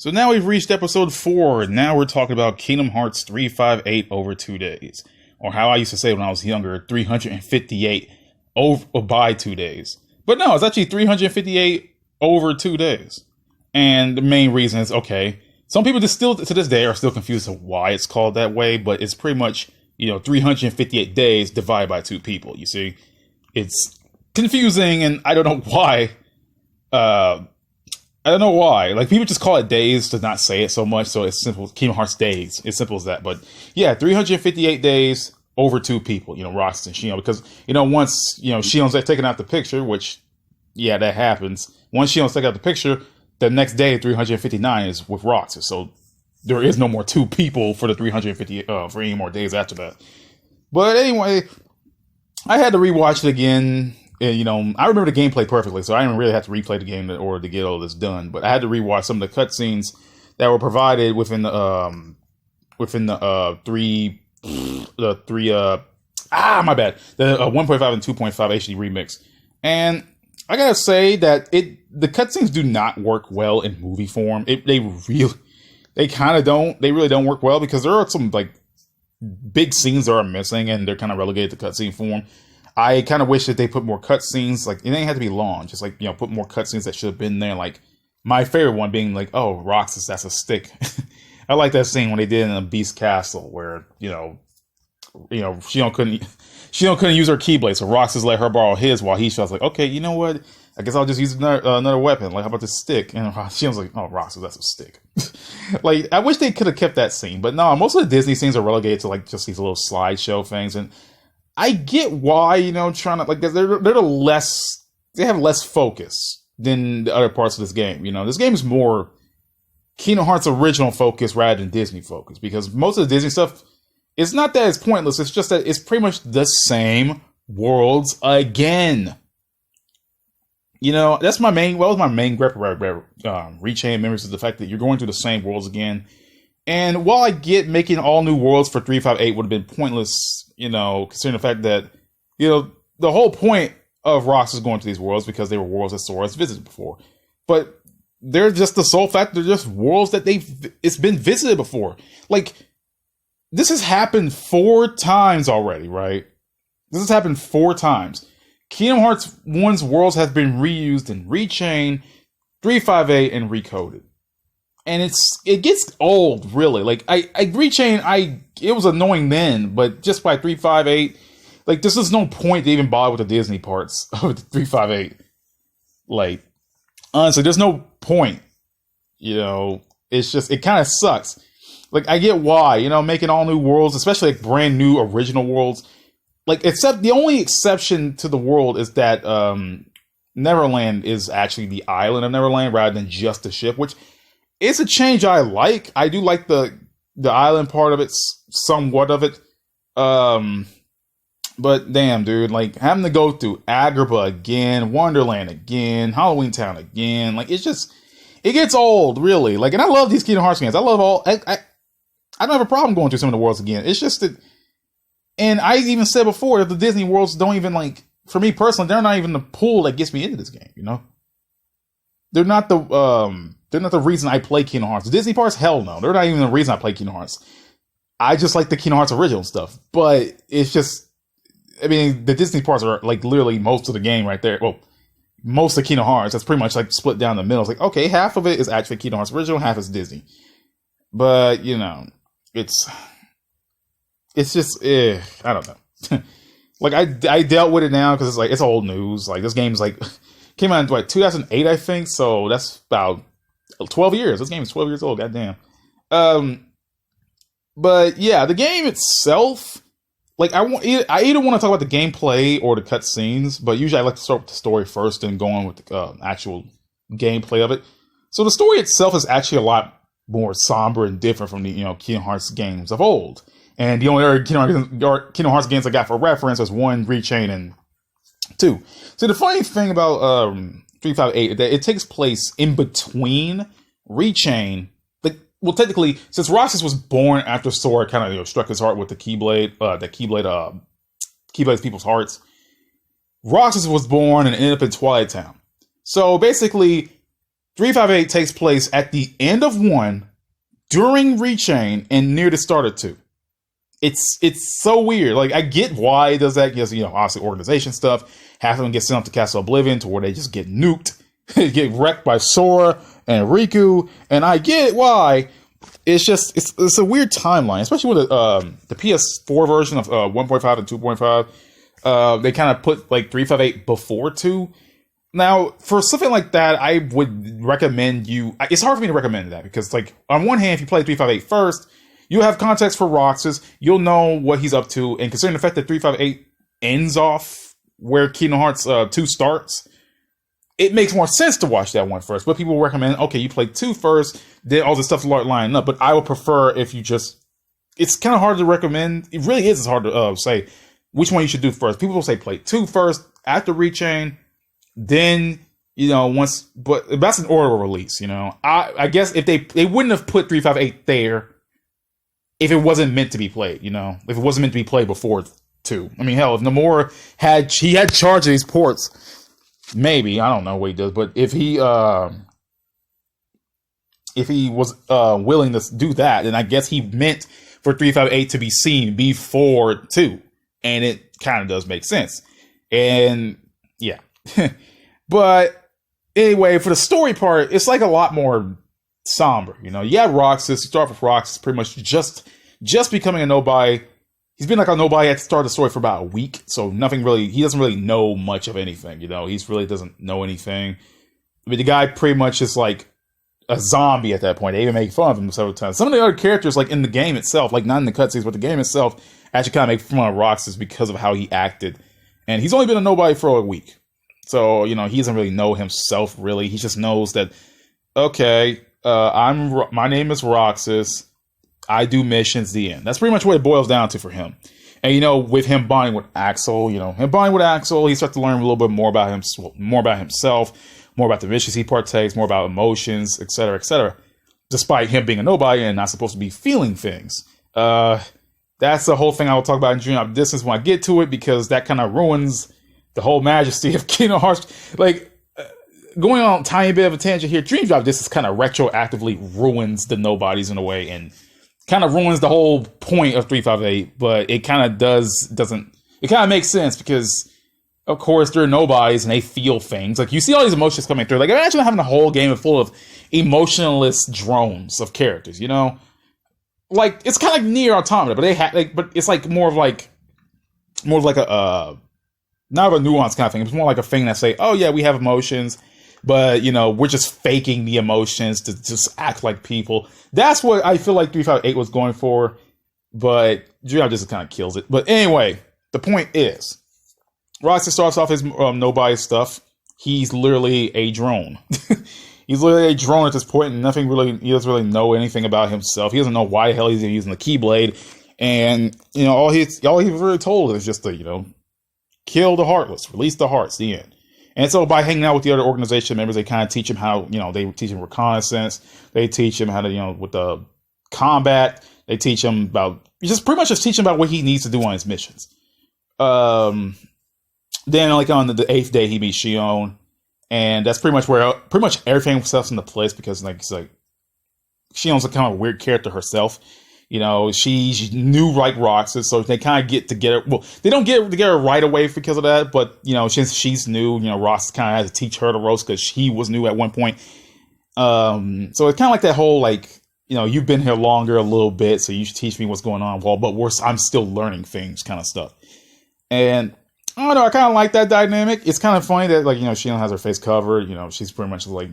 So now we've reached episode 4, and now we're talking about Kingdom Hearts 358 over 2 days. Or how I used to say when I was younger, 358 over by 2 days. But no, it's actually 358 over 2 days. And the main reason is, okay, some people just still, to this day, are still confused as to why it's called that way, but it's pretty much, 358 days divided by 2 people, you see? It's confusing, and I don't know why. Like, people just call it days to not say it so much, so it's simple. Kingdom Hearts days. It's simple as that. But yeah, 358 days over 2 people, Roxas and Shion. Because, once, Shion's taking out the picture, which, yeah, that happens. Once Shion's taking out the picture, the next day, 359 is with Roxas. So there is no more 2 people for the 350, for any more days after that. But anyway, I had to rewatch it again. And, I remember the gameplay perfectly, so I didn't really have to replay the game in order to get all this done. But I had to rewatch some of the cutscenes that were provided within the 1.5 and 2.5 HD remix. And I gotta say that the cutscenes do not work well in movie form. They really don't work well, because there are some big scenes that are missing, and they're kind of relegated to cutscene form. I kind of wish that they put more cutscenes. It didn't have to be long. Just put more cutscenes that should have been there. Like, my favorite one being oh, Roxas, that's a stick. I like that scene when they did it in the Beast Castle, where she couldn't use her Keyblade, so Roxas let her borrow his while he was like, okay, you know what? I guess I'll just use another weapon. How about this stick? And she was like, oh, Roxas, that's a stick. I wish they could have kept that scene, but no, most of the Disney scenes are relegated to just these little slideshow things, and I get why, trying to, they have less focus than the other parts of this game. This game is more Kingdom Hearts original focus rather than Disney focus, because most of the Disney stuff, it's not that it's pointless, it's just that it's pretty much the same worlds again. That's my main gripe about Rechain Memories, is the fact that you're going through the same worlds again. And while I get making all new worlds for 358 would have been pointless, considering the fact that, the whole point of Roxas going to these worlds because they were worlds that Sora has visited before. But they're just the sole fact, they're just worlds that it's been visited before. This has happened 4 times already, right? This has happened 4 times. Kingdom Hearts 1's worlds have been reused in Rechain, 358, and Recoded. And it gets old, really. Rechain, it was annoying then, but just by 358, this is no point to even bother with the Disney parts of the 358. Honestly, there's no point. It's just, it kind of sucks. I get why, making all new worlds, especially brand new original worlds. Except the only exception to the world is that Neverland is actually the island of Neverland rather than just the ship, which it's a change I like. I do like the island part of it, somewhat of it. But damn, dude, having to go through Agrabah again, Wonderland again, Halloween Town again, it gets old, really. And I love these Kingdom Hearts games. I don't have a problem going through some of the worlds again. It's just that, and I even said before that the Disney worlds don't even for me personally, they're not even the pull that gets me into this game. They're not the reason I play Kingdom Hearts. The Disney parts, hell no. They're not even the reason I play Kingdom Hearts. I just like the Kingdom Hearts original stuff. But it's just, the Disney parts are literally most of the game right there. Well, most of Kingdom Hearts, that's pretty much split down the middle. It's okay, half of it is actually Kingdom Hearts original, half is Disney. But, it's just, I don't know. I dealt with it now because it's old news. This game's came out in 2008, I think. So that's about 12 years. This game is 12 years old. Goddamn. But yeah, the game itself, I either want to talk about the gameplay or the cutscenes, but usually I like to start with the story first and go on with the actual gameplay of it. So the story itself is actually a lot more somber and different from the Kingdom Hearts games of old. And the only other Kingdom Hearts games I got for reference was 1, Rechain, and 2. So the funny thing about 358 is that it takes place in between Rechain. Technically, since Roxas was born after Sora kind of struck his heart with the Keyblade, Keyblades people's hearts, Roxas was born and ended up in Twilight Town. So basically, 358 takes place at the end of 1, during Rechain, and near the start of 2. It's so weird. Like, I get why it does that, because, obviously organization stuff. Half of them get sent up to Castle Oblivion to where they just get nuked, get wrecked by Sora and Riku, and I get why. It's just, it's a weird timeline, especially with the PS4 version of 1.5 and 2.5. They kind of put, like, 358 before 2. Now, for something like that, I would recommend you... It's hard for me to recommend that, because, like, on one hand, if you play 358 first, you'll have context for Roxas, you'll know what he's up to, and considering the fact that 358 ends off where Kingdom Hearts 2 starts, it makes more sense to watch that one first. But people recommend, okay, you play 2 first, then all the stuff lining up. But I would prefer if you just... It's kind of hard to recommend. It really is. It's hard to say which one you should do first. People will say play 2 first, after Rechain, then, but that's an order of release, I guess if they wouldn't have put 358 there if it wasn't meant to be played, if it wasn't meant to be played before 2. I mean, hell, if Nomura had charge of these ports, maybe, I don't know what he does, but if he was willing to do that, then I guess he meant for 358 to be seen before 2, and it kind of does make sense. And yeah. But anyway, for the story part, it's like a lot more somber. You have Roxas. You start with Roxas pretty much just becoming a nobody. He's been like a nobody at the start of the story for about a week, so he doesn't really know much of anything. He really doesn't know anything. I mean, the guy pretty much is like a zombie at that point. They even make fun of him several times. Some of the other characters, like in the game itself, like not in the cutscenes, but the game itself, actually kind of make fun of Roxas because of how he acted. And he's only been a nobody for a week. So, he doesn't really know himself, really. He just knows that, okay, my name is Roxas. I do missions, the end. That's pretty much what it boils down to for him. And, with him bonding with Axel, he starts to learn a little bit more about himself, more about the missions he partakes, more about emotions, etc., etc. Despite him being a nobody and not supposed to be feeling things. That's the whole thing I will talk about in Dream Out Distance when I get to it, because that kind of ruins the whole majesty of Kingdom Hearts. Like, going on a tiny bit of a tangent here, Dream Drop Distance kind of retroactively ruins the nobodies in a way, and kind of ruins the whole point of 358, but it kind of it kind of makes sense, because, of course, they're nobodies, and they feel things. Like, you see all these emotions coming through. Like, imagine having a whole game full of emotionless drones of characters, Like, it's kind of like Nier Automata, but but it's like more of like a, not a nuanced kind of thing. It's more like a thing that say, oh yeah, we have emotions, but we're just faking the emotions to just act like people. That's what I feel like 358 was going for, but Dream just kind of kills it. But anyway, the point is, Roxas starts off his nobody stuff. He's literally a drone. He's literally a drone at this point, and he doesn't really know anything about himself. He doesn't know why the hell he's using the Keyblade, and all he's really told is just to kill the Heartless, release the hearts, the end. And so by hanging out with the other organization members, they kind of teach him how, they teach him reconnaissance. They teach him how to, with the combat. They teach him about, pretty much teach him about what he needs to do on his missions. Then like on the 8th day, he meets Shion. And that's pretty much everything sells into place, because like, it's like, Shion's a kind of weird character herself. She's new like Roxas, so they kind of get together. Well, they don't get together right away because of that, but, since she's new, Roxas kind of has to teach her the ropes because she was new at one point. So it's kind of like that whole, like, you've been here longer a little bit, so you should teach me what's going on. Well, but I'm still learning things kind of stuff. And I don't know, I kind of like that dynamic. It's kind of funny that, like, Shion has her face covered. She's pretty much like,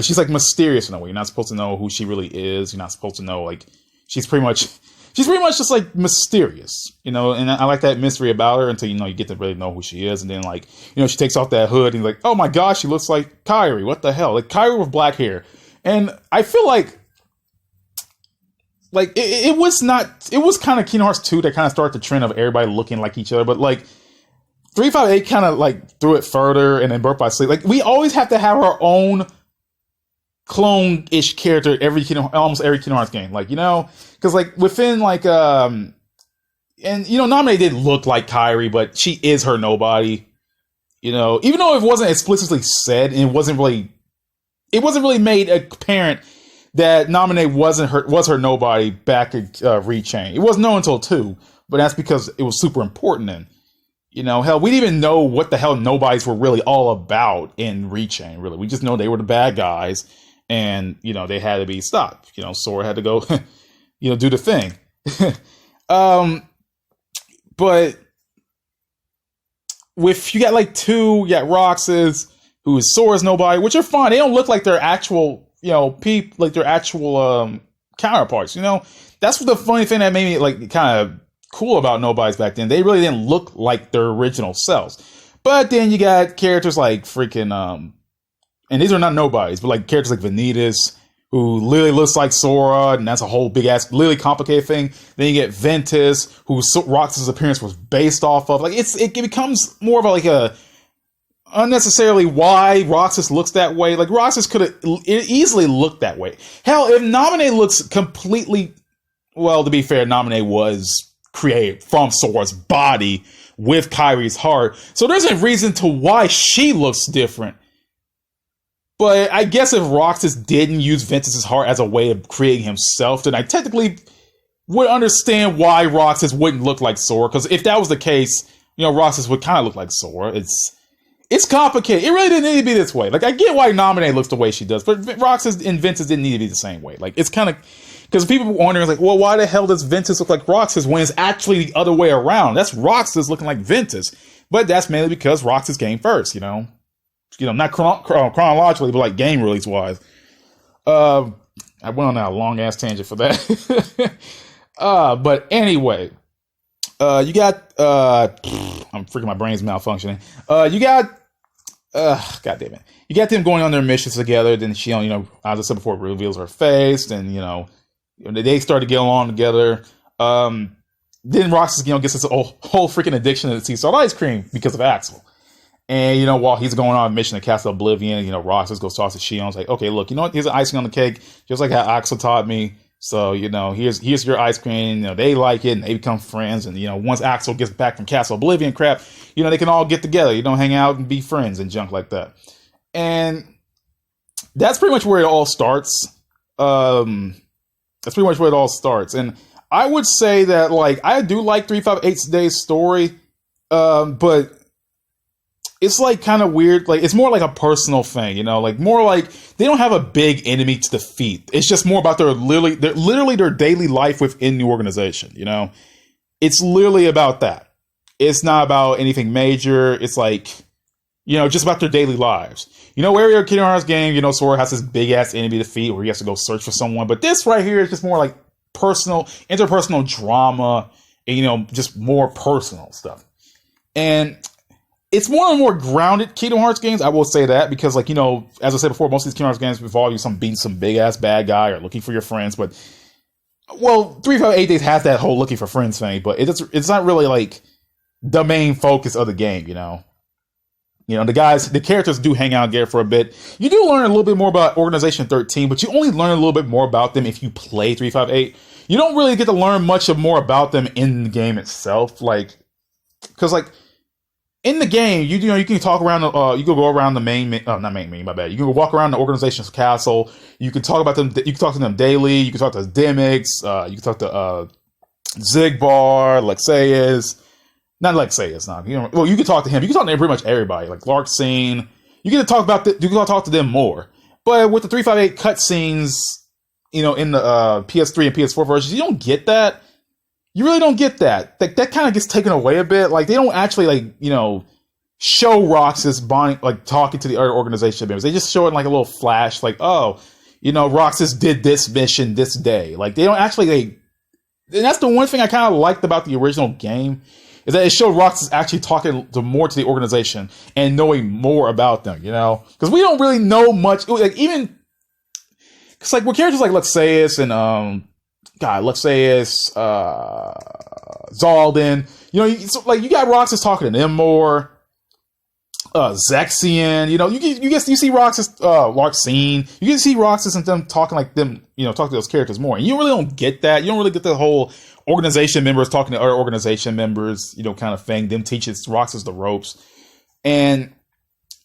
she's like mysterious in a way. You're not supposed to know who she really is. You're not supposed to know, like, She's pretty much just like mysterious, and I like that mystery about her until, you get to really know who she is. And then, like, she takes off that hood and like, oh my gosh, she looks like Kairi. What the hell? Like, Kairi with black hair. And I feel like it was kind of Kingdom Hearts 2 that kind of started the trend of everybody looking like each other. But like 358 kind of like threw it further, and then Birth by Sleep. Like, we always have to have our own clone-ish character almost every Kingdom Hearts game, like, because like within like and Naminé did look like Kairi, but she is her nobody, even though it wasn't explicitly said, and it wasn't really it wasn't really made apparent that Naminé was her nobody back at Rechain. It wasn't known until 2, but that's because it was super important then. You know, hell, we didn't even know what the hell nobodies were really all about in Rechain, really. We just know they were the bad guys, and, you know, they had to be stopped. You know, Sora had to go, you know, do the thing. But with, you got like 2, you got Roxas, who is Sora's nobody, which are fine. They don't look like their actual, you know, like their actual counterparts, you know? That's the funny thing that made me, like, kind of cool about nobodies back then. They really didn't look like their original selves. But then you got characters like freaking, and these are not nobodies, but like characters like Vanitas, who literally looks like Sora, and that's a whole big-ass, literally complicated thing. Then you get Ventus, who Roxas' appearance was based off of. Like, it becomes more of a, like a unnecessarily why Roxas looks that way. Like, Roxas could have easily looked that way. Hell, if Naminé looks completely... Well, to be fair, Naminé was created from Sora's body with Kairi's heart. So there's a reason to why she looks different. But I guess if Roxas didn't use Ventus's heart as a way of creating himself, then I technically would understand why Roxas wouldn't look like Sora. Because if that was the case, you know, Roxas would kind of look like Sora. It's complicated. It really didn't need to be this way. Like, I get why Naminé looks the way she does, but Roxas and Ventus didn't need to be the same way. Like, it's kind of... Because people were wondering, like, well, why the hell does Ventus look like Roxas when it's actually the other way around? That's Roxas looking like Ventus. But that's mainly because Roxas came first, you know? You know, not chronologically, but like game release wise. I went on a long ass tangent for that. But anyway, you got I'm freaking, my brain's malfunctioning. You got God damn it. You got them going on their missions together. Then she, you know, as I said before, reveals her face, and you know, they start to get along together. Then Roxas, you know, gets this whole freaking addiction to sea salt ice cream because of Axel. And, you know, while he's going on a mission to Castle Oblivion, you know, Roxas goes talk to Shion's like, okay, look, you know what? Here's an icing on the cake, just like how Axel taught me. So, you know, here's your ice cream. You know, they like it and they become friends. And, you know, once Axel gets back from Castle Oblivion crap, you know, they can all get together, you know, hang out and be friends and junk like that. And that's pretty much where it all starts. And I would say that, like, I do like 358's Day's story, but it's like kind of weird. Like, it's more like a personal thing, you know, like more like they don't have a big enemy to defeat. It's just more about their literally their daily life within the organization, you know. It's literally about that. It's not about anything major. It's like, you know, just about their daily lives. You know, every Kingdom Hearts game, you know, Sora has this big ass enemy to defeat where he has to go search for someone. But this right here is just more like interpersonal drama, and, you know, just more personal stuff. And it's one of the more grounded Kingdom Hearts games, I will say that, because, like, you know, as I said before, most of these Kingdom Hearts games involve you beating some big-ass bad guy or looking for your friends, but, well, 358 Days has that whole looking for friends thing, but it's not really, like, the main focus of the game, you know? You know, the characters do hang out together for a bit. You do learn a little bit more about Organization 13, but you only learn a little bit more about them if you play 358. You don't really get to learn much more about them in the game itself, like, because, like, in the game, you know, you can talk around, you can go around the not main menu, my bad. You can walk around the organization's castle. You can talk about them. You can talk to them daily. You can talk to Demix. You can talk to Zigbar, Lexeus. Not Lexeus, not. You know, well, you can talk to him. You can talk to pretty much everybody, like Larkscene. You can talk about you can talk to them more. But with the 358 cutscenes, you know, in the PS3 and PS4 versions, you don't get that. You really don't get that. That kind of gets taken away a bit. Like, they don't actually, like, you know, show Roxas bonding, like, talking to the other organization members. They just show it in, like, a little flash, like, oh, you know, Roxas did this mission this day. Like, they don't actually, like, and that's the one thing I kind of liked about the original game, is that it showed Roxas actually talking more to the organization and knowing more about them, you know? Because we don't really know much, like, even, because, like, with characters like Lexeus and, Lexeus, Zaldin, you know, you got Roxas talking to them more. Zexion, you know, you see Roxas, Larkscene, you can see Roxas and them talking like them, you know, talk to those characters more. And you really don't get that. You don't really get the whole organization members talking to other organization members, you know, kind of thing. Them teaching Roxas the ropes. And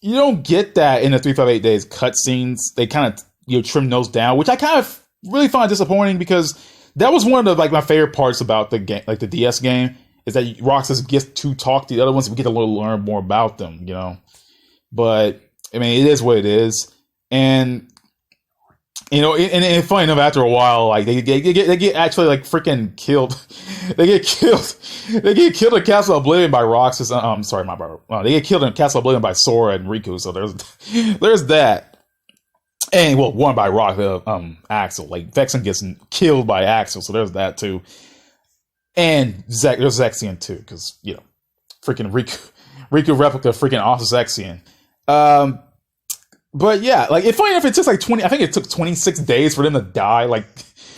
you don't get that in the 358 days cutscenes. They kind of trim those down, which I kind of really find disappointing because that was one of the my favorite parts about the game, the DS game, is that Roxas gets to talk to the other ones. We get to learn more about them, But I mean, it is what it is, and and funny enough, after a while, they get actually freaking killed. They get killed. They get killed in Castle Oblivion by Roxas. Sorry, my brother. They get killed in Castle Oblivion by Sora and Riku. So there's that. And one by Axel. Vexen gets killed by Axel. So there's that too. And there's Zexion too, because freaking Riku replica freaking awesome Zexion. But yeah, it's funny enough, it took 20, I think it took 26 days for them to die.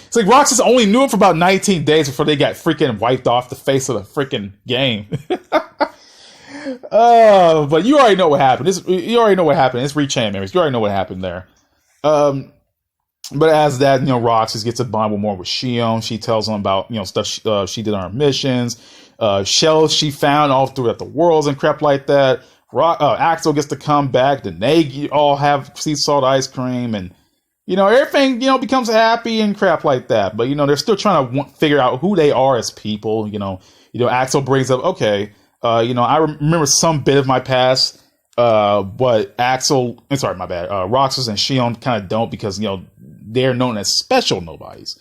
It's Roxas only knew it for about 19 days before they got freaking wiped off the face of the freaking game. But you already know what happened. You already know what happened. It's Rechain memories. You already know what happened there. But as that, Roxas gets a bond more with Shion. She tells him about, stuff she did on her missions, shells she found all throughout the worlds and crap like that. Axel gets to come back. Then they all have sea salt ice cream, and everything becomes happy and crap like that. But they're still trying to figure out who they are as people. Axel brings up, okay, I remember some bit of my past, but Roxas and Shion kind of don't, because they're known as special nobodies.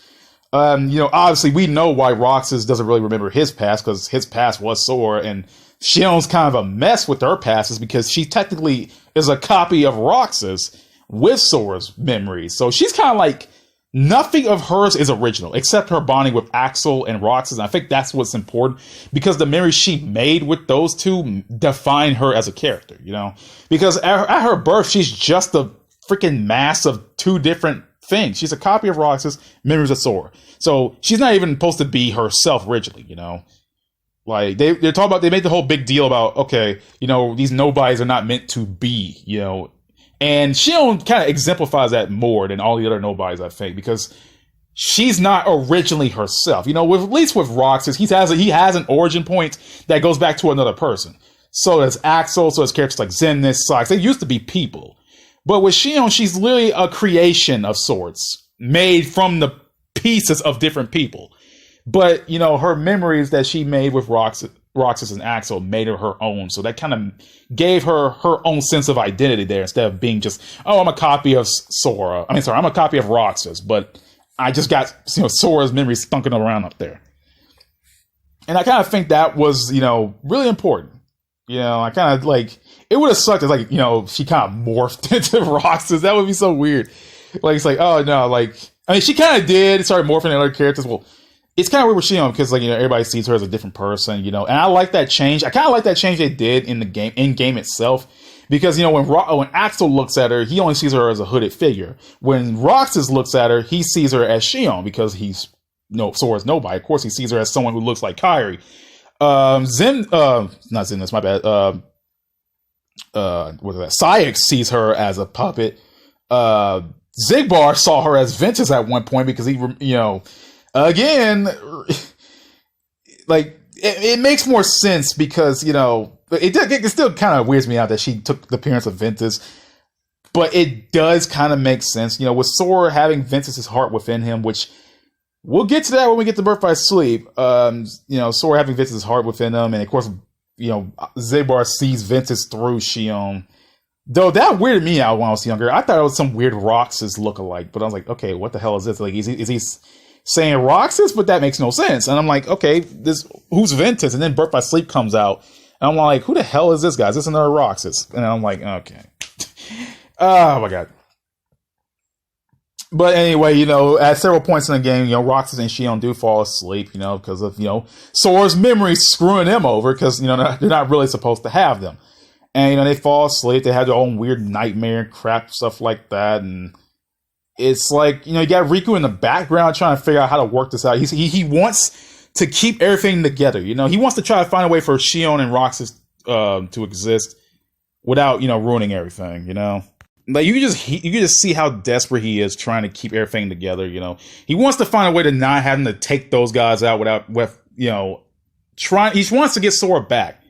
Obviously we know why Roxas doesn't really remember his past, because his past was Sora, and Shion's kind of a mess with her past is because she technically is a copy of Roxas with Sora's memories. So she's kind of nothing of hers is original except her bonding with Axel and Roxas. And I think that's what's important, because the memories she made with those two define her as a character, because at her birth, she's just a freaking mass of two different things. She's a copy of Roxas, memories of Sora. So she's not even supposed to be herself originally, they're talking about, they made the whole big deal about, okay, these nobodies are not meant to be, and Shion kind of exemplifies that more than all the other nobodies, I think, because she's not originally herself. At least with Roxas, he has an origin point that goes back to another person. So does Axel, so does characters like Xemnas, Sox. They used to be people. But with Shion, she's literally a creation of sorts, made from the pieces of different people. But, her memories that she made with Roxas and Axel made her own. So that kind of gave her own sense of identity there, instead of being just, oh, I'm a copy of Sora. I'm a copy of Roxas, but I just got, Sora's memories stunking around up there. And I kind of think that was, really important. I kind of it would have sucked if she kind of morphed into Roxas. That would be so weird. It's oh no, she kind of did. It started morphing into other characters. Well, it's kind of weird with Shion because everybody sees her as a different person, and I like that change. I kind of like that change they did in the game itself, because when Axel looks at her, he only sees her as a hooded figure. When Roxas looks at her, he sees her as Shion, because he's Sora's nobody. Of course, he sees her as someone who looks like Kairi. Not Xemnas, my bad. What is that? Saix sees her as a puppet. Zigbar saw her as Ventus at one point, because he, again, it makes more sense, because it still kind of weirds me out that she took the appearance of Ventus, but it does kind of make sense, with Sora having Ventus's heart within him, which we'll get to that when we get to Birth by Sleep. Sora having Ventus's heart within him, and of course, Zigbar sees Ventus through Shion. Though that weirded me out when I was younger. I thought it was some weird Roxas lookalike, but I was like, okay, what the hell is this? Is he saying Roxas? But that makes no sense. And I'm like, okay, who's Ventus? And then Birth by Sleep comes out, and I'm like, who the hell is this guy? Is this another Roxas? And I'm like, okay. Oh my god. But anyway, at several points in the game, Roxas and Shion do fall asleep, because of, Sora's memories screwing them over, because, they're not really supposed to have them. And, they fall asleep. They have their own weird nightmare and crap, stuff like that. And it's you got Riku in the background trying to figure out how to work this out. He wants to keep everything together, He wants to try to find a way for Shion and Roxas to exist without, ruining everything, You can just see how desperate he is trying to keep everything together, He wants to find a way to not having to take those guys out he wants to get Sora back.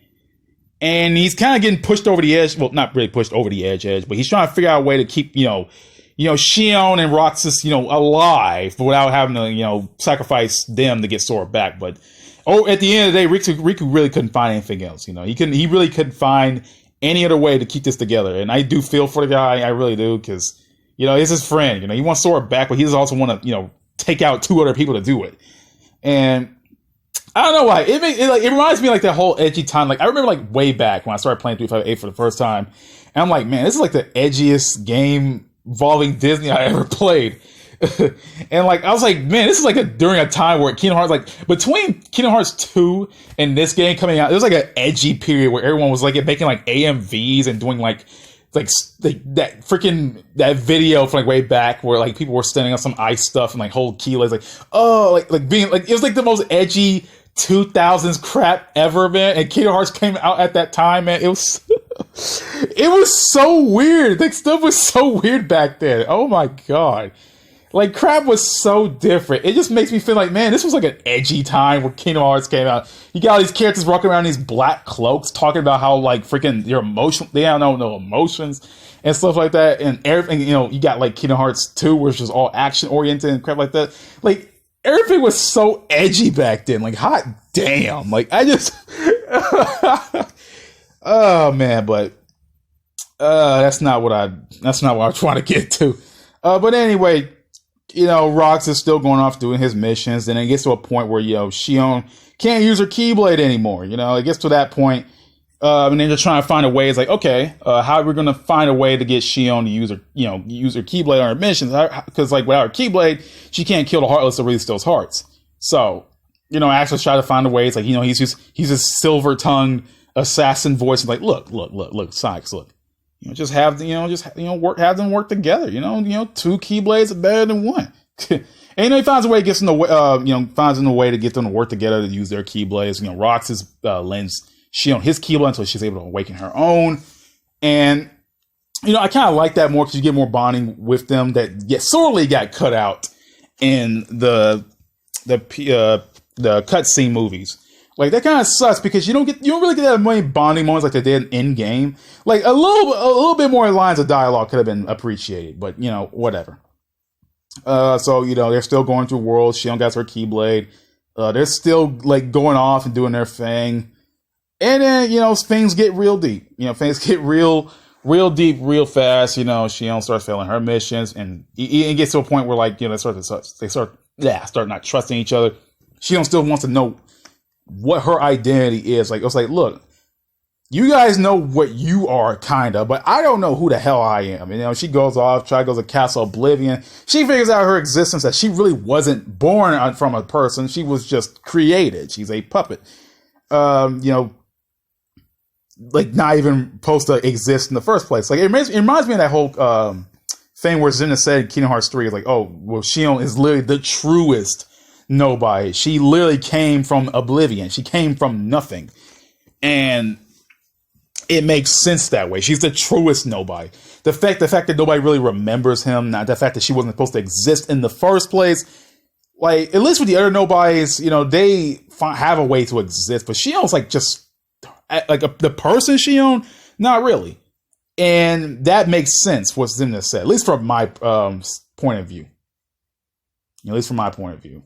and he's kind of getting pushed over the edge. Well, not really pushed over the edge, but he's trying to figure out a way to keep, Shion and Roxas, alive without having to, sacrifice them to get Sora back. But at the end of the day, Riku really couldn't find anything else. He really couldn't find any other way to keep this together. And I do feel for the guy, I really do, because it's his friend. He wants Sora back, but he doesn't also want to take out 2 other people to do it. And I don't know why. It reminds me like that whole edgy time. Like I remember like way back when I started playing 358 for the first time, and I'm like, man, this is like the edgiest game involving Disney I ever played. And like I was like, man, this is like during a time where Kingdom Hearts, like between Kingdom Hearts 2 and this game coming out, there was like an edgy period where everyone was like making like AMVs and doing like that video from like way back where like people were standing on some ice stuff and like hold keyblades, like being like, it was like the most edgy 2000s crap ever, man. And Kingdom Hearts came out at that time, man. It was it was so weird. Like stuff was so weird back then. Oh my god. Like crap was so different. It just makes me feel like, man, this was like an edgy time when Kingdom Hearts came out. You got all these characters walking around in these black cloaks talking about how like freaking they don't know no emotions and stuff like that. And everything, you got like Kingdom Hearts 2, which was all action oriented and crap like that. Like everything was so edgy back then. Like hot damn. Like I just oh man, but that's not what I'm trying to get to. But anyway, Rox is still going off doing his missions, and it gets to a point where, Shion can't use her Keyblade anymore. It gets to that point, and then they're trying to find a way. It's like, okay, how are we going to find a way to get Shion to use her Keyblade on her missions? Because, like, without her Keyblade, she can't kill the Heartless to really steals hearts. So, Axel's trying to find a way. It's like, he's a silver-tongued assassin voice. And like, look, Sykes, look. Just have have them work together. 2 Keyblades are better than 1. And he finds a way, gets in the way, finds in a way to get them to work together to use their Keyblades. Roxas lends Shion his Keyblade until she's able to awaken her own. And I kind of like that more because you get more bonding with them that sorely got cut out in the cutscene movies. Like that kind of sucks because you don't really get that many bonding moments like they did in game. Like a little bit more lines of dialogue could have been appreciated, but whatever. So they're still going through worlds. Shion got her Keyblade. They're still like going off and doing their thing, and then things get real deep. Things get real deep, real fast. Shion starts failing her missions, and it gets to a point where like they start not trusting each other. Shion still wants to know what her identity is. Like, it's like, look, you guys know what you are, kinda, but I don't know who the hell I am. She goes off, goes to Castle Oblivion. She figures out her existence that she really wasn't born from a person. She was just created. She's a puppet. Like not even supposed to exist in the first place. Like, it reminds me of that whole thing where Zenna said in Kingdom Hearts 3, like, oh, well, Shion is literally the truest nobody. She literally came from Oblivion. She came from nothing. And it makes sense that way. She's the truest nobody. The fact that nobody really remembers him, not the fact that she wasn't supposed to exist in the first place. Like, at least with the other nobodies, they have a way to exist. But Shion's like just like the person Shion, not really. And that makes sense, what Zenna said, at least from my point of view. At least from my point of view.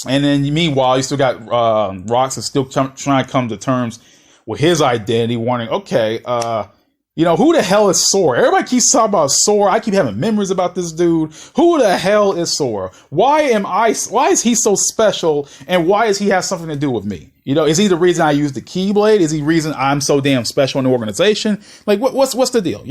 And then meanwhile, you still got Rox is still trying to come to terms with his identity, wondering, okay, who the hell is Sora? Everybody keeps talking about Sora. I keep having memories about this dude. Who the hell is Sora? Why is he so special? And why does he have something to do with me? Is he the reason I use the Keyblade? Is he the reason I'm so damn special in the organization? Like, what's the deal?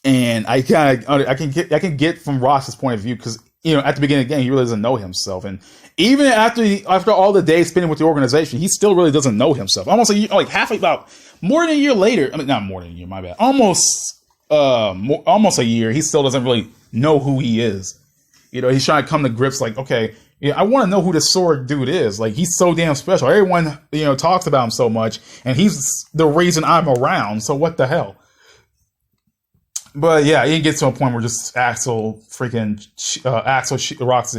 And I can get from Rox's point of view because at the beginning of the game, he really doesn't know himself. And even after all the days spending with the organization, he still really doesn't know himself. Almost a year, about more than a year later. I mean, not more than a year, my bad. Almost a year. He still doesn't really know who he is. He's trying to come to grips like, okay, I want to know who this Sora dude is. Like, he's so damn special. Everyone, talks about him so much, and he's the reason I'm around. So what the hell? But yeah, it gets to a point where just Roxas and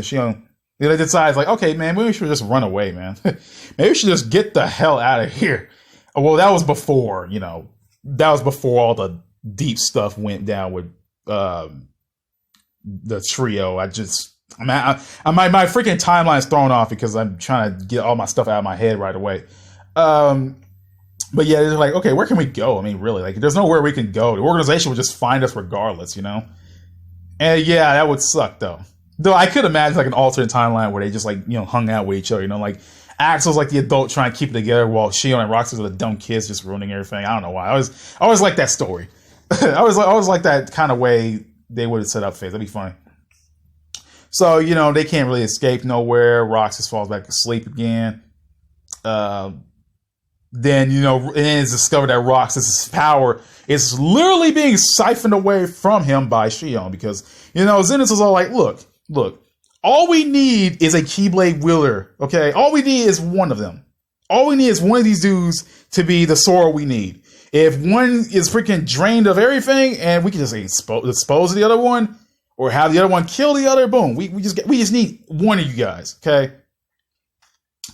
Shion, they decide like, okay, man, maybe we should just run away, man. Maybe we should just get the hell out of here. Well, that was before, that was before all the deep stuff went down with the trio. My freaking timeline is thrown off because I'm trying to get all my stuff out of my head right away. But yeah, they're like, okay, where can we go? I mean, really, like, there's nowhere we can go. The organization would just find us regardless, And yeah, that would suck, though. Though I could imagine like an alternate timeline where they just like, hung out with each other, like Axel's like the adult trying to keep it together while Shion and Roxas are the dumb kids just ruining everything. I don't know why. I always like that story. I always like that kind of way they would have set up Phase. That'd be funny. So, they can't really escape nowhere. Roxas falls back to sleep again. Then, and it's discovered that Roxas' power is literally being siphoned away from him by Shion because, Zenith is all like, look, all we need is a Keyblade wielder, okay? All we need is one of them. All we need is one of these dudes to be the Sora we need. If one is freaking drained of everything and we can just dispose of the other one or have the other one kill the other, boom. We just need one of you guys, okay?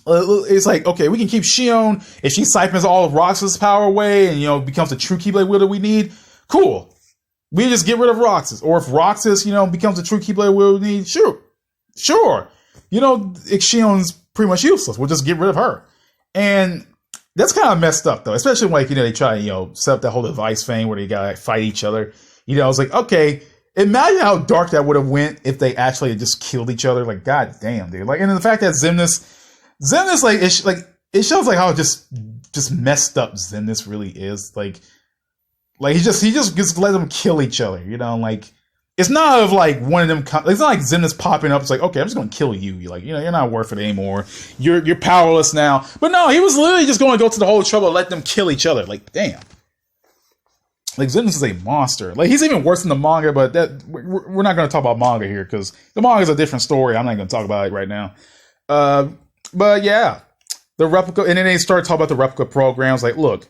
It's like, okay, we can keep Shion if she siphons all of Roxas' power away and, becomes the true Keyblade wielder we need. Cool. We just get rid of Roxas. Or if Roxas, becomes the true Keyblade wielder we need, sure. Shion's pretty much useless. We'll just get rid of her. And that's kind of messed up, though. Especially when, they try to, set up that whole device thing where they gotta fight each other. It's like, okay, imagine how dark that would have went if they actually just killed each other. Like, god damn, dude. Like, and the fact that Xemnas, it shows like how just messed up Xemnas really is. Like he just let them kill each other. Like it's not of like one of them. It's not like Xemnas popping up. It's like, okay, I'm just gonna kill you. You're not worth it anymore. You're powerless now. But no, he was literally just going to go to the whole trouble of let them kill each other. Like, damn. Like Xemnas is a monster. Like he's even worse than the manga. But that we're not going to talk about manga here because the manga is a different story. I'm not going to talk about it right now. But yeah, the replica, and then they start talking about the replica programs. Like, look,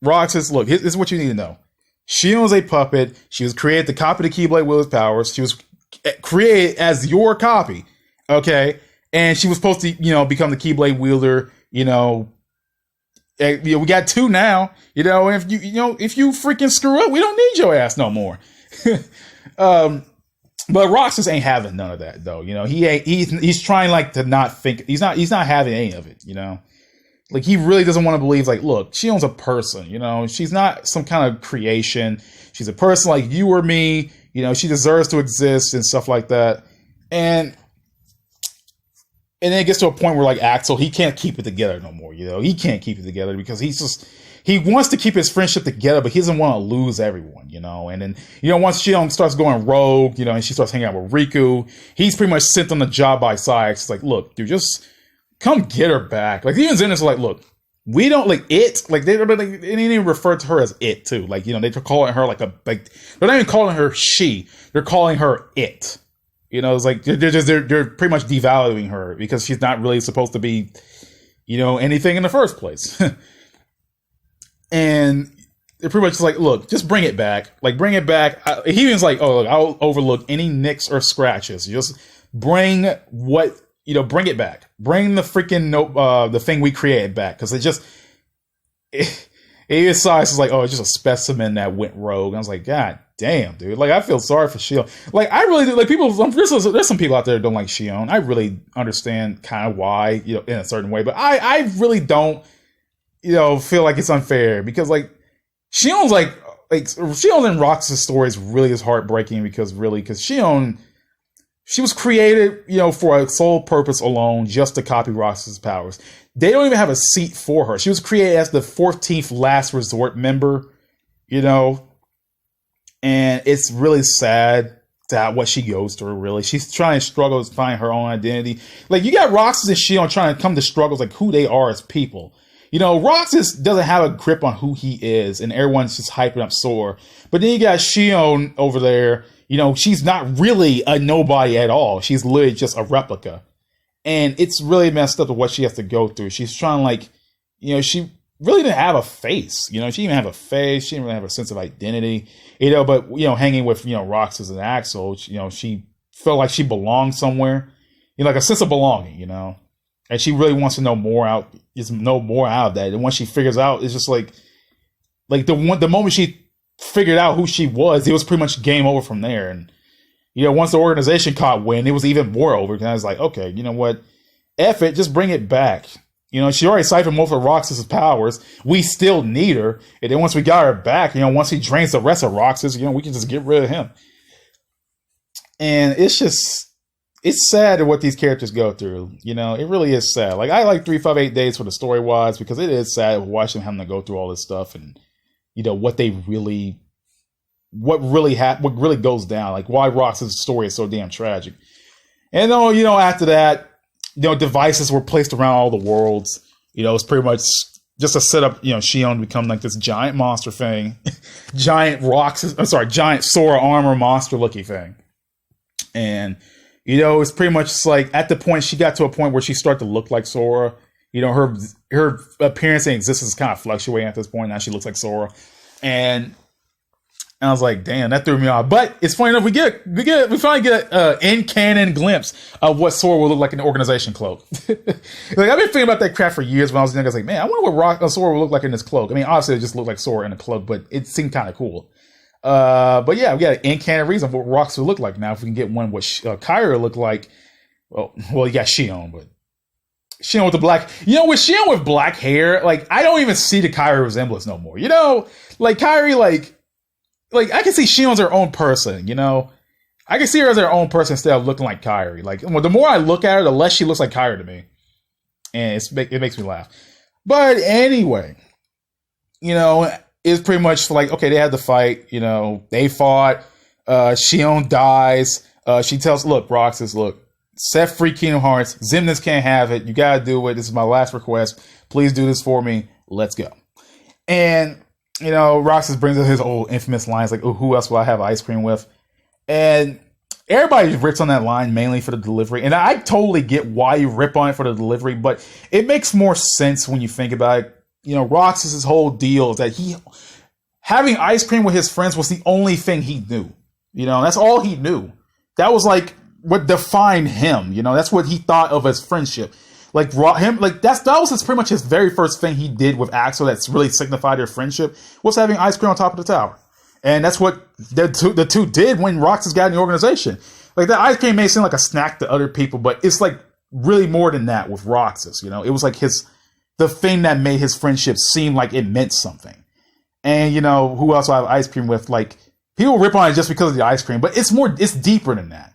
Roxas, this is what you need to know. Shion's a puppet. She was created to copy the Keyblade Will's powers. She was created as your copy, okay? And she was supposed to, become the Keyblade wielder. We got two now. And if you freaking screw up, we don't need your ass no more. But Roxas ain't having none of that though. He's trying like to not think. He's not having any of it. Like he really doesn't want to believe. Like, look, she owns a person. She's not some kind of creation. She's a person like you or me. She deserves to exist and stuff like that. And then it gets to a point where like Axel, he can't keep it together no more. He can't keep it together because he wants to keep his friendship together, but he doesn't want to lose everyone, And then, once Shion starts going rogue, and she starts hanging out with Riku, he's pretty much sent on the job by Sykes. It's like, look, dude, just come get her back. Like, even Zen is like, look, we don't, like, it. Like, they didn't even refer to her as it, too. Like, they're calling her, they're not even calling her she. They're calling her it. It's like, they're pretty much devaluing her because she's not really supposed to be, anything in the first place. And they're pretty much just like, look, just bring it back. Like, bring it back. He was like, oh, look, I'll overlook any nicks or scratches. Just bring bring it back. Bring the freaking the thing we created back. Because it was like, oh, it's just a specimen that went rogue. And I was like, god damn, dude. Like, I feel sorry for Shion. Like, I really do. Like, people, there's some people out there that don't like Shion. I really understand kind of why, in a certain way. But I really don't, feel like it's unfair because like Shion's Shion and Roxas' story is really as heartbreaking because Shion, she was created, for a sole purpose alone, just to copy Roxas' powers. They don't even have a seat for her. She was created as the 14th last resort member, and it's really sad to what she goes through, really. She's trying to struggle to find her own identity. Like, you got Roxas and Shion trying to come to struggles like who they are as people. Roxas doesn't have a grip on who he is, and everyone's just hyping up Sora. But then you got Shion over there. She's not really a nobody at all. She's literally just a replica. And it's really messed up to what she has to go through. She's trying she really didn't have a face. She didn't even have a face. She didn't really have a sense of identity. But, hanging with, Roxas and Axel, she felt like she belonged somewhere. Like a sense of belonging, and she really wants to know more out of that. And once she figures out, it's just like the moment she figured out who she was, it was pretty much game over from there. And once the organization caught wind, it was even more over. And I was like, okay, you know what? F it, just bring it back. She already siphoned most of Roxas' powers. We still need her. And then once we got her back, once he drains the rest of Roxas, we can just get rid of him. And it's sad what these characters go through. It really is sad. Like, I like 358 Days for the story-wise, because it is sad watching them having to go through all this stuff and, what really goes down. Like, why Roxas' story is so damn tragic. And then, after that, devices were placed around all the worlds. It's pretty much just a setup, Shion to become like this giant monster thing. Giant Sora armor monster looking thing. And, it's pretty much just like at the point she got to a point where she started to look like Sora. Her appearance and existence is kind of fluctuating at this point. Now she looks like Sora. And I was like, damn, that threw me off. But it's funny enough, we finally get an in-canon glimpse of what Sora will look like in the organization cloak. Like, I've been thinking about that crap for years when I was young. I was like, man, I wonder what Sora will look like in this cloak. I mean, obviously it just looked like Sora in a cloak, but it seemed kind of cool. But yeah, we got an in-canon reason for what Rox will look like now. If we can get one what Kairi look like, well, you got Shion, but Shion with the black, with Shion with black hair, like, I don't even see the Kairi resemblance no more. Like, Kairi, like, I can see Shion's her own person, I can see her as her own person instead of looking like Kairi. Like, the more I look at her, the less she looks like Kairi to me. And it makes me laugh. But anyway, it's pretty much like, okay, they had to fight, they fought, Shion dies, she tells, look, Roxas, look, set free Kingdom Hearts, Xemnas can't have it, you gotta do it, this is my last request, please do this for me, let's go. And, Roxas brings up his old infamous lines, like, oh, who else will I have ice cream with? And everybody rips on that line mainly for the delivery, and I totally get why you rip on it for the delivery, but it makes more sense when you think about it. Roxas' whole deal is that having ice cream with his friends was the only thing he knew. That's all he knew. That was like what defined him. That's what he thought of as friendship. Like that was pretty much his very first thing he did with Axel that's really signified their friendship, was having ice cream on top of the tower. And that's what the two did when Roxas got in the organization. Like, that ice cream may seem like a snack to other people, but it's like really more than that with Roxas. It was like the thing that made his friendship seem like it meant something. And, who else I have ice cream with? Like, people rip on it just because of the ice cream, but it's deeper than that.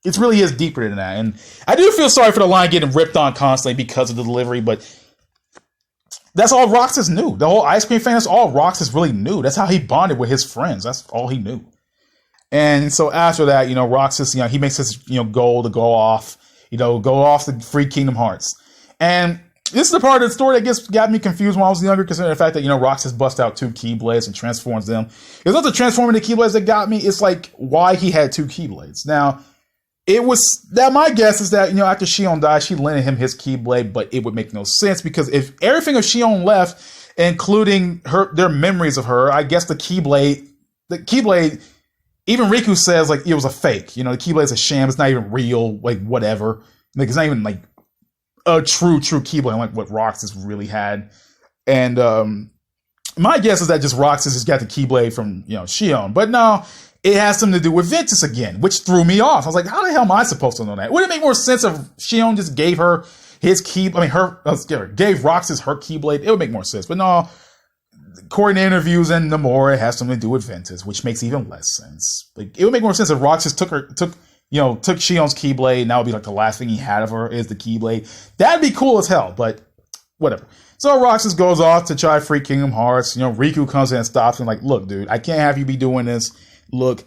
It really is deeper than that. And I do feel sorry for the line getting ripped on constantly because of the delivery, but that's all Roxas knew. The whole ice cream thing, that's all Roxas really knew. That's how he bonded with his friends. That's all he knew. And so after that, Roxas, he makes his, goal to go off to free Kingdom Hearts. And this is the part of the story that got me confused when I was younger, considering the fact that, Roxas busts out 2 Keyblades and transforms them. It's not the transforming the Keyblades that got me. It's like why he had 2 Keyblades. Now, my guess is that, after Shion died, she lended him his Keyblade, but it would make no sense because if everything of Shion left, including their memories of her, I guess the Keyblade, even Riku says, like, it was a fake. The Keyblade's a sham. It's not even real, like, whatever. Like, it's not even, like, a true Keyblade, like what Roxas really had. And my guess is that just Roxas just got the Keyblade from, Shion. But no, it has something to do with Ventus again, which threw me off. I was like, how the hell am I supposed to know that? Would it make more sense if Shion just gave her his gave Roxas her Keyblade? It would make more sense. But no, according to interviews and Nomura, it has something to do with Ventus, which makes even less sense. Like, it would make more sense if Roxas took Shion's Keyblade, and that would be like the last thing he had of her is the Keyblade. That'd be cool as hell, but whatever. So Roxas goes off to try free Kingdom Hearts. Riku comes in and stops him, like, look, dude, I can't have you be doing this. Look,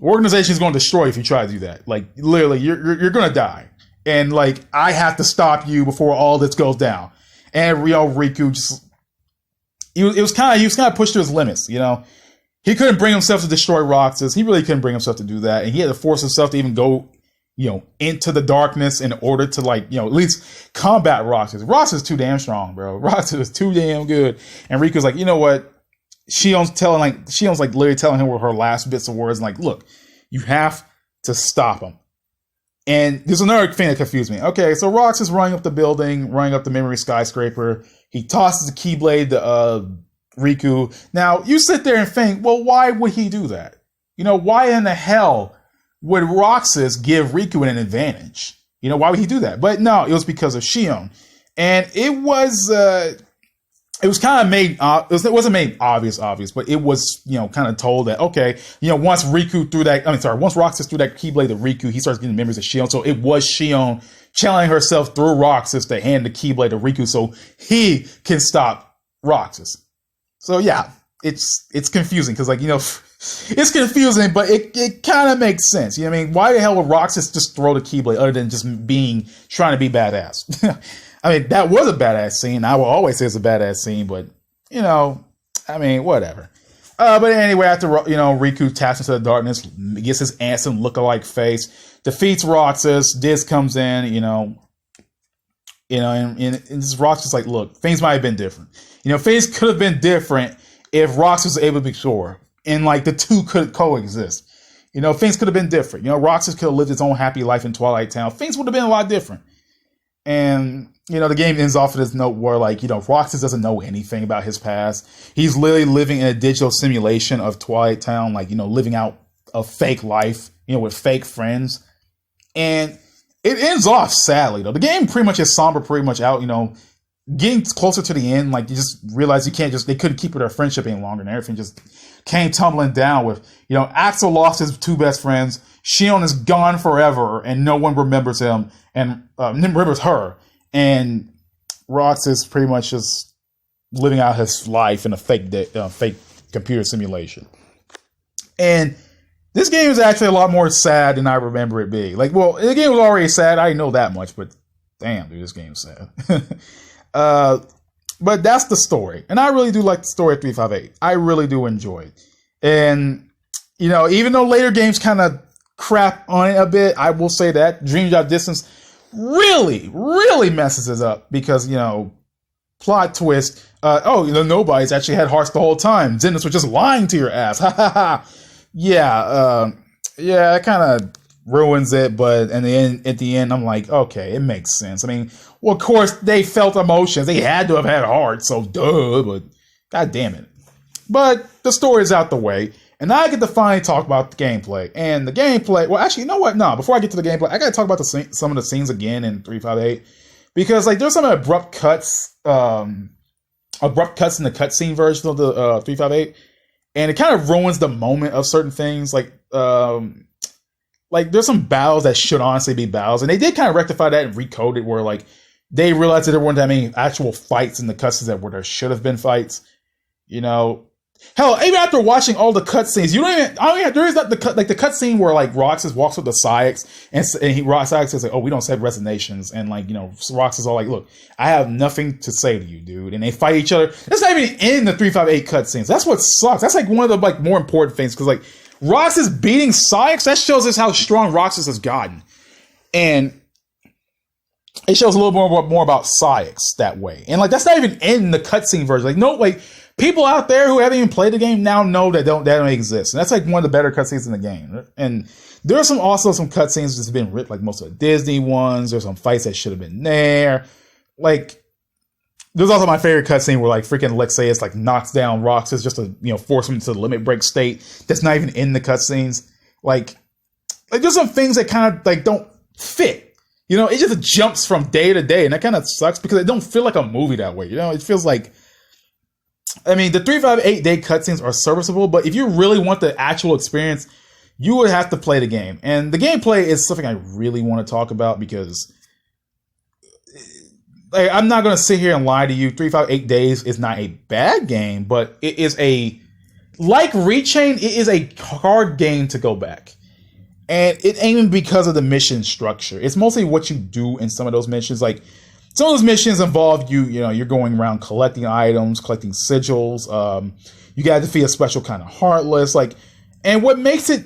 organization is going to destroy you if you try to do that. Like, literally, you're going to die. And, like, I have to stop you before all this goes down. And Riku just, he was kind of pushed to his limits, He couldn't bring himself to destroy Roxas. He really couldn't bring himself to do that. And he had to force himself to even go, into the darkness in order to, like, at least combat Roxas. Roxas is too damn strong, bro. Roxas is too damn good. And Riku's like, you know what? Shion's literally telling him with her last bits of words, like, look, you have to stop him. And there's another thing that confused me. Okay, so Rox is running up the building, running up the memory skyscraper. He tosses the Keyblade to Riku. Now, you sit there and think, well, why would he do that? You know, why in the hell would Roxas give Riku an advantage? You know, why would he do that? But no, it was because of Shion. And it was kind of made, it wasn't made obvious, but it was, you know, kind of told that, okay, you know, once Roxas threw that Keyblade to Riku, he starts getting memories of Shion. So it was Shion channeling herself through Roxas to hand the Keyblade to Riku so he can stop Roxas. So yeah, it's confusing because, like, you know, it's confusing, but it kind of makes sense. You know what I mean? Why the hell would Roxas just throw the Keyblade other than just trying to be badass? I mean, that was a badass scene. I will always say it's a badass scene, but, you know, I mean, whatever. But anyway, after, you know, Riku taps into the darkness, gets his Ansem lookalike face, defeats Roxas, Diz comes in, and this Roxas is like, look, things might have been different. You know, things could have been different if Roxas was able to be Sora, and, like, the two could coexist. You know, things could have been different. You know, Roxas could have lived his own happy life in Twilight Town. Things would have been a lot different. And, you know, the game ends off with this note where, like, you know, Roxas doesn't know anything about his past. He's literally living in a digital simulation of Twilight Town, like, you know, living out a fake life, you know, with fake friends. And it ends off sadly, though. The game pretty much is somber pretty much out, you know, getting closer to the end. Like, you just realize they couldn't keep their friendship any longer, and everything just came tumbling down with, you know, Axel lost his two best friends. Shion is gone forever, and no one remembers him, and remembers her. And Rox is pretty much just living out his life in a fake computer simulation. And this game is actually a lot more sad than I remember it being. Like, well, the game was already sad. I didn't know that much, but damn, dude, this game's sad. But that's the story. And I really do like the story of 358. I really do enjoy it. And, you know, even though later games kind of crap on it a bit, I will say that Dream Drop Distance really, really messes it up because, you know, plot twist. Nobody's actually had hearts the whole time. Zeniths was just lying to your ass. Ha ha ha. Yeah, it kind of ruins it, but at the end, I'm like, okay, it makes sense. I mean, well, of course, they felt emotions. They had to have had hearts, so duh, but god damn it. But the story's out the way, and now I get to finally talk about the gameplay. And the gameplay, well, actually, you know what? No, before I get to the gameplay, I gotta talk about some of the scenes again in 358, because, like, there's some abrupt cuts in the cutscene version of the 358, and it kind of ruins the moment of certain things, like there's some battles that should honestly be battles, and they did kind of rectify that and recode it where, like, they realized that there weren't that many actual fights in the cutscenes where there should have been fights. You know, hell, even after watching all the cutscenes, there is the cutscene where, like, Roxas walks with the Saiyx, and Saiyx says, like, oh, we don't set resignations, and, like, you know, Roxas is all like, look, I have nothing to say to you, dude, and they fight each other. That's not even in the 358 cutscenes. That's what sucks. That's, like, one of the, like, more important things, because, like, Roxas beating Saiyx, that shows us how strong Roxas has gotten. And it shows a little more about Saiyx that way. And, like, that's not even in the cutscene version. Like, no, like, people out there who haven't even played the game now know that don't exist. And that's, like, one of the better cutscenes in the game. And there's also some cutscenes that's been ripped, like most of the Disney ones. There's some fights that should have been there. Like, there's also my favorite cutscene where, like, freaking Alexius, like, knocks down Roxas just to, you know, force him into the limit break state. That's not even in the cutscenes. Like there's some things that kind of, like, don't fit. You know, it just jumps from day to day, and that kind of sucks because it don't feel like a movie that way. You know, it feels like, I mean, the 358 day cutscenes are serviceable, but if you really want the actual experience, you would have to play the game. And the gameplay is something I really want to talk about because, like, I'm not going to sit here and lie to you. 358 Days is not a bad game, but it is like Rechain, it is a hard game to go back. And it ain't even because of the mission structure. It's mostly what you do in some of those missions. Like, some of those missions involve you're going around collecting items, collecting sigils. You got to defeat a special kind of Heartless. Like, and what makes it,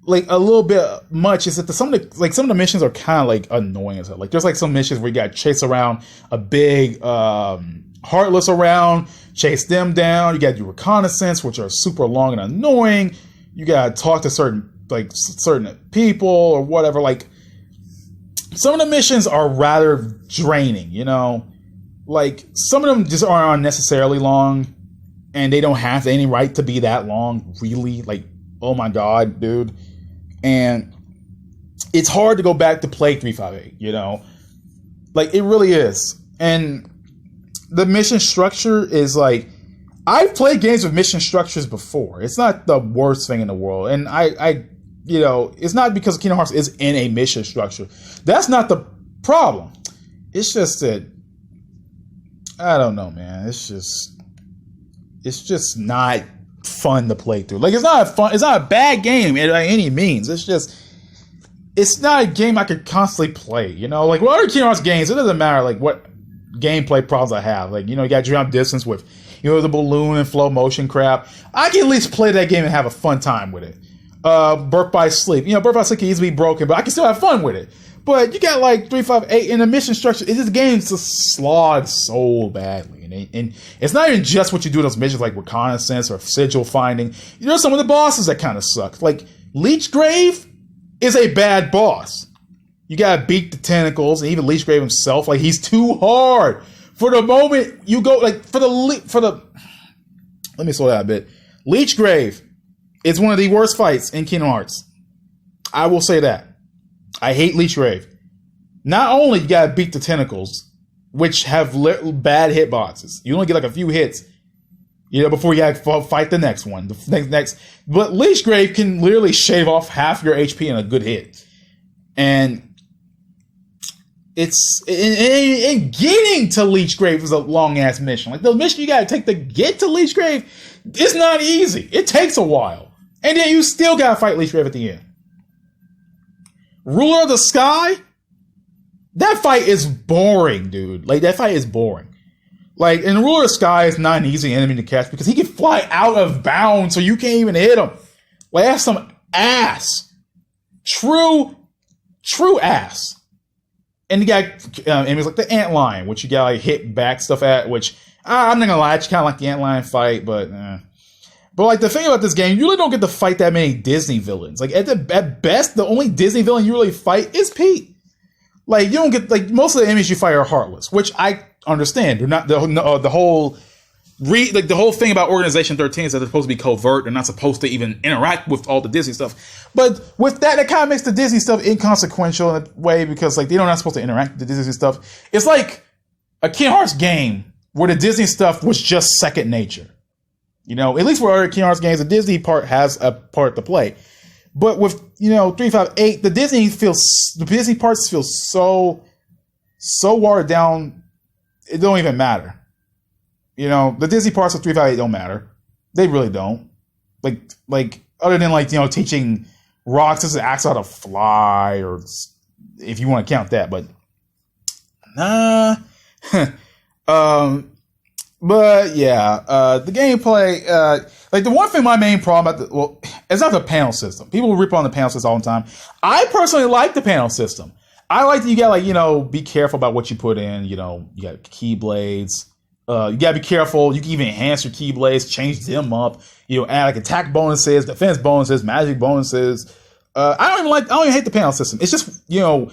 like, a little bit much is that some of the missions are kind of, like, annoying as hell. Like, there's, like, some missions where you got to chase around a big Heartless around, chase them down. You got to do reconnaissance, which are super long and annoying. You got to talk to certain people or whatever. Like, some of the missions are rather draining, you know? Like, some of them just are unnecessarily long, and they don't have any right to be that long, really. Like, oh my god, dude. And it's hard to go back to play 358, you know? Like, it really is. And the mission structure is like, I've played games with mission structures before. It's not the worst thing in the world. And I you know, it's not because Kingdom Hearts is in a mission structure. That's not the problem. It's just that, I don't know, man. It's just not fun to play through. Like, it's not a bad game by any means. It's not a game I could constantly play, you know? Like, with other Kingdom Hearts games, it doesn't matter, like, what gameplay problems I have. Like, you know, you got jump distance with, you know, the balloon and flow motion crap. I can at least play that game and have a fun time with it. Birth by Sleep. You know, Birth by Sleep can easily be broken, but I can still have fun with it. But you got like 358 in the mission structure. This game's just slog so badly. And it's not even just what you do in those missions like reconnaissance or sigil finding. There's some of the bosses that kind of suck. Like, Leechgrave is a bad boss. You gotta beat the tentacles, and even Leechgrave himself, like, he's too hard. For the moment you go, like, let me slow down a bit. Leechgrave is one of the worst fights in Kingdom Hearts. I will say that. I hate Leechgrave. Not only you gotta beat the tentacles, which have bad hitboxes. You only get like a few hits, you know, before you gotta fight the next one. But Leechgrave can literally shave off half your HP in a good hit. And it's and getting to Leechgrave is a long ass mission. Like, the mission you gotta take to get to Leechgrave, it's not easy. It takes a while. And then you still gotta fight Leechgrave at the end. Ruler of the Sky? That fight is boring, dude. Like, that fight is boring. Like, and Ruler of the Sky is not an easy enemy to catch because he can fly out of bounds, so you can't even hit him. Like, that's some ass. True ass. And you got enemies like the Antlion, which you gotta like hit back stuff at, which I'm not gonna lie, it's kind of like the Antlion fight, but like, the thing about this game, you really don't get to fight that many Disney villains. Like, at best, the only Disney villain you really fight is Pete. Like, you don't get, like, most of the enemies you fight are Heartless, which I understand. They're not the whole thing about Organization 13 is that they're supposed to be covert. They're not supposed to even interact with all the Disney stuff. But with that kind of makes the Disney stuff inconsequential in a way because, like, they're not supposed to interact with the Disney stuff. It's like a Kingdom Hearts game where the Disney stuff was just second nature. You know, at least for other Kingdom Hearts games, the Disney part has a part to play. But with, you know, 358, the Disney parts feel so watered down, it don't even matter. You know, the Disney parts of 358 don't matter. They really don't. Like other than, like, you know, teaching Roxas and Axel how to fly, or if you want to count that, but nah. But yeah, the gameplay, like, the one thing, my main problem it's not the panel system. People rip on the panel system all the time. I personally like the panel system. I like that you gotta, like, you know, be careful about what you put in. You know, you got keyblades. You gotta be careful. You can even enhance your keyblades, change them up. You know, add like attack bonuses, defense bonuses, magic bonuses. I don't even hate the panel system. It's just, you know,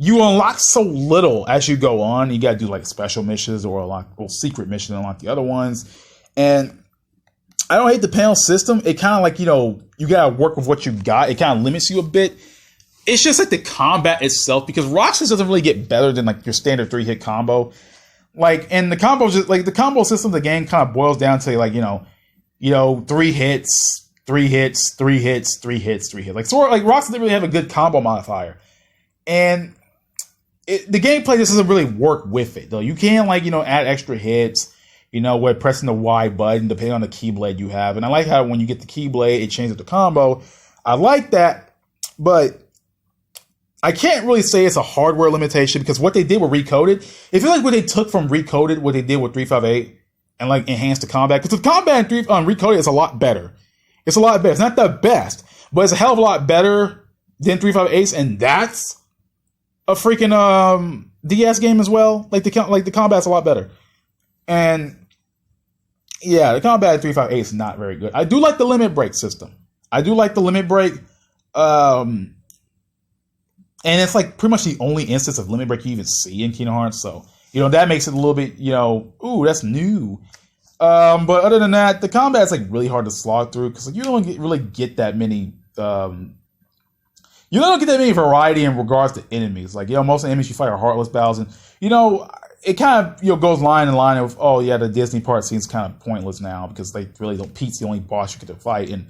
you unlock so little as you go on. You got to do like special missions or secret missions and unlock the other ones. And I don't hate the panel system. It kind of, like, you know, you got to work with what you got. It kind of limits you a bit. It's just like the combat itself, because Roxas doesn't really get better than like your standard 3-hit combo. Like, and the combo system of the game kind of boils down to, like, you know, 3 hits, 3 hits, 3 hits, 3 hits, 3 hits. Like, Sora, like, Roxas didn't really have a good combo modifier. And the gameplay just doesn't really work with it, though. You can, like, you know, add extra hits, you know, with pressing the Y button, depending on the keyblade you have. And I like how when you get the keyblade, it changes the combo. I like that, but I can't really say it's a hardware limitation, because what they did with Recoded, it feels like what they took from Recoded, what they did with 358, and, like, enhanced the combat. Because the combat in Recoded is a lot better. It's a lot better. It's not the best, but it's a hell of a lot better than 358's, and that's a freaking DS game as well. Like, the combat's a lot better. And yeah, the combat at 358 is not very good. I do like the limit break system. I do like the limit break. And it's like pretty much the only instance of limit break you even see in Kingdom Hearts. So, that makes it a little bit, ooh, that's new. But other than that, the combat is like really hard to slog through because like, you don't really get that many. You don't get that many variety in regards to enemies. Like, most of the enemies you fight are Heartless battles, and it kind of goes line in line with, oh yeah, the Disney part seems kind of pointless now because they really don't. Pete's the only boss you get to fight, and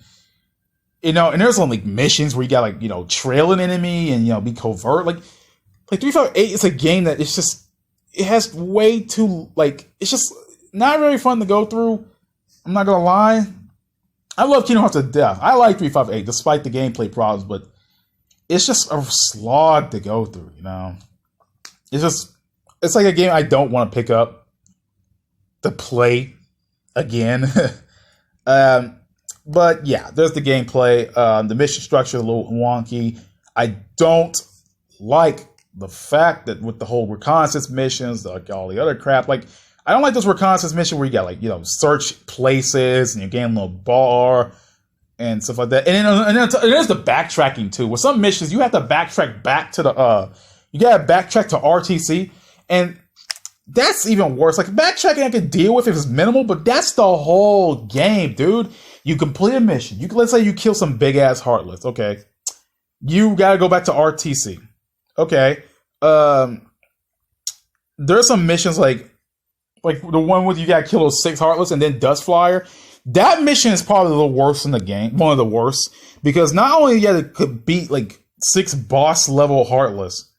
and there's only missions where you got like trail an enemy and be covert. Like 358 is a game that it has way too it's just not very fun to go through. I'm not gonna lie. I love Kingdom Hearts to death. I like 358 despite the gameplay problems, but it's just a slog to go through. It's like a game I don't want to pick up to play again. But yeah, there's the gameplay. The mission structure is a little wonky. I don't like the fact that with the whole reconnaissance missions, like all the other crap, like I don't like those reconnaissance missions where you got like search places and you gain a little bar and stuff like that. And then there's the backtracking too. With some missions, you have to backtrack back to you gotta backtrack to RTC, and that's even worse. Like backtracking I could deal with if it's minimal, but that's the whole game, dude. You complete a mission. Let's say you kill some big ass Heartless. Okay, you gotta go back to RTC. Okay, there's some missions like the one with you gotta kill those 6 Heartless and then Dust Flyer. That mission is probably the worst in the game. One of the worst, because not only you have to beat like 6 boss level Heartless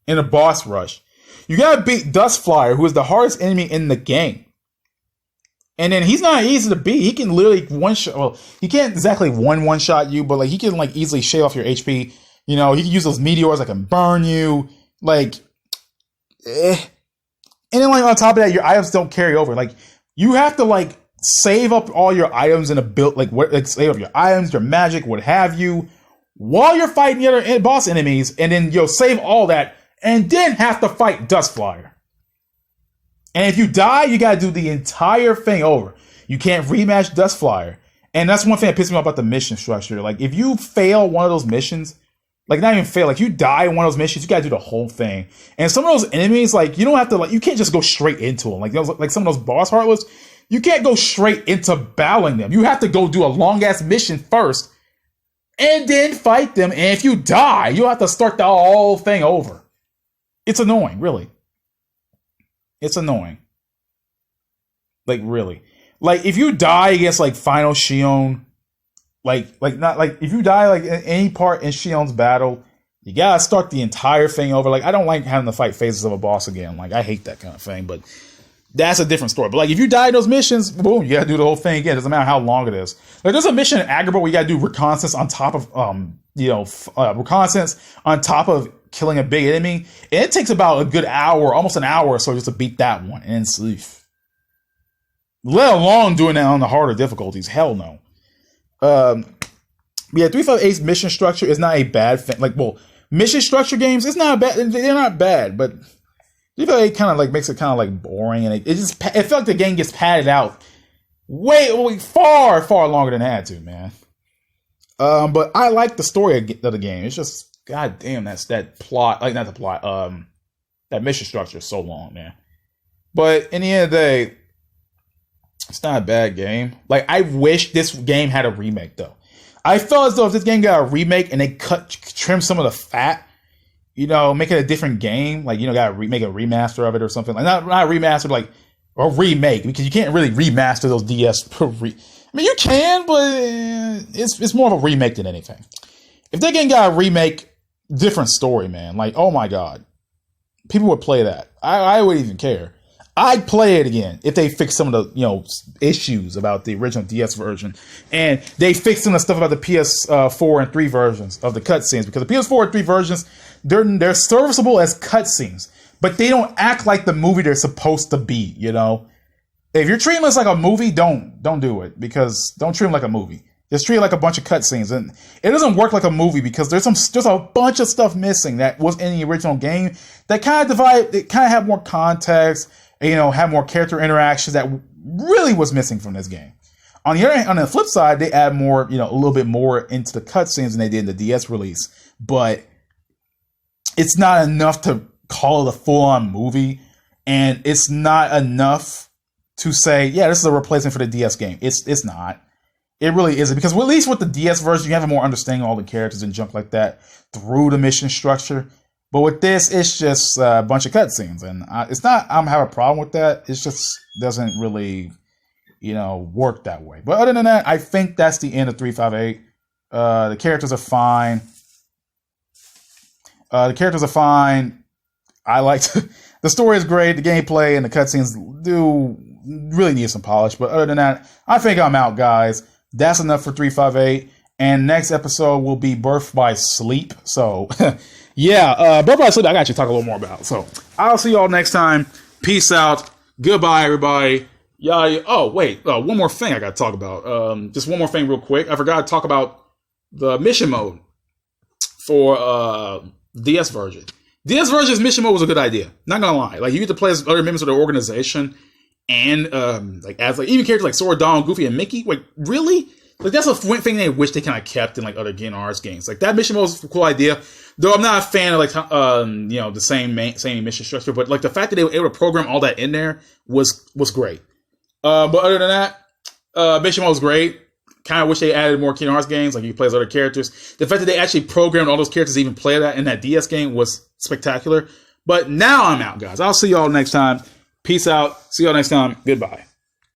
in a boss rush, you gotta beat Dust Flyer, who is the hardest enemy in the game. And then he's not easy to beat. He can literally one-shot. Well, he can't exactly one-shot you, but like he can like easily shave off your HP. He can use those meteors that can burn you. And then like on top of that, your items don't carry over. Like you have to like save up all your items in a build, save up your items, your magic, what have you, while you're fighting the other boss enemies, and then you'll save all that, and then have to fight Dust Flyer. And if you die, you gotta do the entire thing over. You can't rematch Dust Flyer. And that's one thing that pisses me off about the mission structure. Like, if you fail one of those missions, like, not even fail, like, you die in one of those missions, you gotta do the whole thing. And some of those enemies, like, you don't have to, like, you can't just go straight into them. Like some of those boss Heartless, you can't go straight into battling them. You have to go do a long-ass mission first, and then fight them. And if you die, you'll have to start the whole thing over. It's annoying, really. It's annoying. Like, really. Like, if you die against, like, Final Shion, if you die, like, in any part in Shion's battle, you gotta start the entire thing over. Like, I don't like having to fight phases of a boss again. Like, I hate that kind of thing, but that's a different story. But, like, if you die in those missions, boom, you gotta do the whole thing again. It doesn't matter how long it is. Like, there's a mission in Agrabah where you gotta do reconnaissance on top of, reconnaissance on top of killing a big enemy, and it takes about a good hour, almost an hour or so just to beat that one, and it's let alone doing that on the harder difficulties. Hell no. Yeah, 358's mission structure is not a bad thing. Like, well, mission structure games, it's not bad. They're not bad, but 358 kind of like makes it kind of like boring, and it felt like the game gets padded out way far longer than it had to, man. But I like the story of the game. It's just, god damn, that plot, like not the plot, that mission structure is so long, man. But in the end of the day, it's not a bad game. Like, I wish this game had a remake, though. I felt as though if this game got a remake and they trim some of the fat, make it a different game, like, gotta make a remaster of it or something. Like, not a remaster, like, or remake, because you can't really remaster those DS. I mean, you can, but it's more of a remake than anything. If that game got a remake, different story, man. Like, oh my god. People would play that. I wouldn't even care. I'd play it again if they fix some of the, issues about the original DS version. And they fix some of the stuff about the PS4 and 3 versions of the cutscenes. Because the PS4 and 3 versions, they're serviceable as cutscenes. But they don't act like the movie they're supposed to be, If you're treating this like a movie, don't do it. Because don't treat them like a movie. Just treat it like a bunch of cutscenes, and it doesn't work like a movie because there's a bunch of stuff missing that was in the original game that kind of have more context, and, have more character interactions that really was missing from this game. On the flip side, they add more, a little bit more into the cutscenes than they did in the DS release. But it's not enough to call it a full-on movie, and it's not enough to say, yeah, this is a replacement for the DS game. It's not. It really isn't, because at least with the DS version, you have a more understanding of all the characters and junk like that through the mission structure. But with this, it's just a bunch of cutscenes, and it's not. I don't have a problem with that. It just doesn't really, work that way. But other than that, I think that's the end of 358. The characters are fine. I like the story is great. The gameplay and the cutscenes do really need some polish. But other than that, I think I'm out, guys. That's enough for 358. And next episode will be Birth by Sleep. So, yeah, Birth by Sleep I got you to talk a little more about. So, I'll see y'all next time. Peace out. Goodbye, everybody. Yeah. Oh, wait. One more thing I got to talk about. Just one more thing real quick. I forgot to talk about the mission mode for DS version. DS version's mission mode was a good idea. Not gonna lie. Like, you get to play as other members of the organization and even characters like Sora, Donald, Goofy, and Mickey. Like, really? Like, that's a thing they wish they kind of kept in like other Game Arts games. Like, that mission mode was a cool idea. Though I'm not a fan of the same mission structure, but like the fact that they were able to program all that in there was great. But other than that, mission mode was great. Kind of wish they added more Kingdom Hearts games, like you play as other characters. The fact that they actually programmed all those characters to even play that in that DS game was spectacular. But now I'm out, guys. I'll see y'all next time. Peace out. See y'all next time. Goodbye.